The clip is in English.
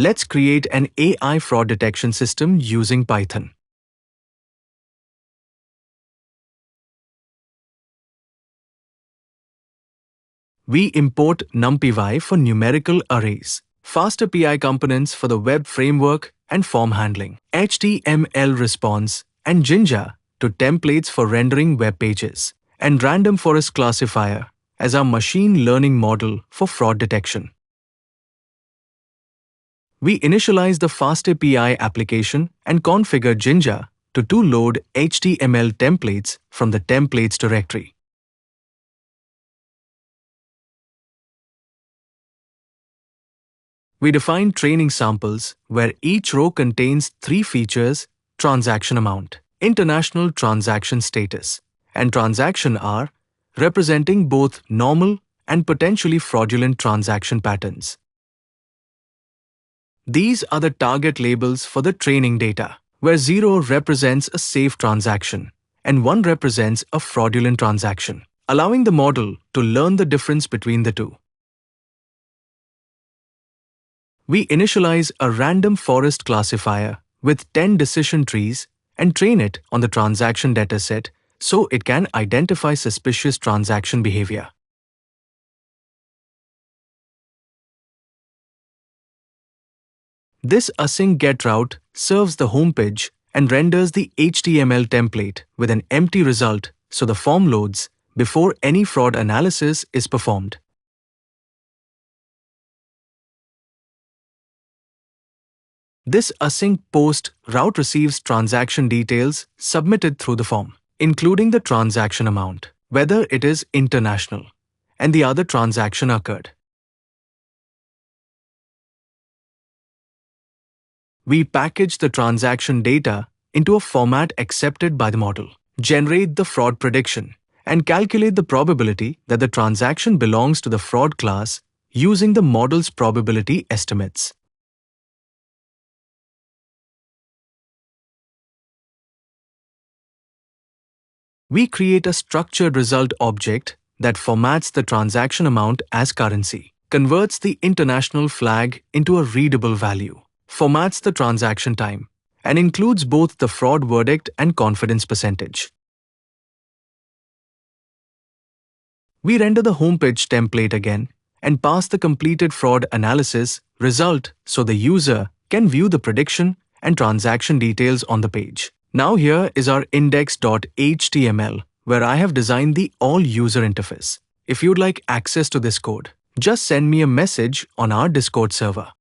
Let's create an AI fraud detection system using Python. We import NumPy for numerical arrays, FastAPI components for the web framework and form handling, HTML response, and Jinja2 templates for rendering web pages, and Random Forest Classifier as our machine learning model for fraud detection. We initialize the FastAPI application and configure Jinja2 to load HTML templates from the templates directory. We define training samples where each row contains 3 features: transaction amount, international transaction status, and transaction hour, representing both normal and potentially fraudulent transaction patterns. These are the target labels for the training data, where 0 represents a safe transaction and 1 represents a fraudulent transaction, allowing the model to learn the difference between the two. We initialize a random forest classifier with 10 decision trees and train it on the transaction dataset so it can identify suspicious transaction behavior. This async get route serves the homepage and renders the HTML template with an empty result so the form loads before any fraud analysis is performed. This async post route receives transaction details submitted through the form, including the transaction amount, whether it is international, and the other transaction occurred. We package the transaction data into a format accepted by the model, generate the fraud prediction, and calculate the probability that the transaction belongs to the fraud class using the model's probability estimates. We create a structured result object that formats the transaction amount as currency, converts the international flag into a readable value, formats the transaction time, and includes both the fraud verdict and confidence percentage. We render the homepage template again and pass the completed fraud analysis result so the user can view the prediction and transaction details on the page. Now here is our index.html where I have designed the all-user interface. If you'd like access to this code, just send me a message on our Discord server.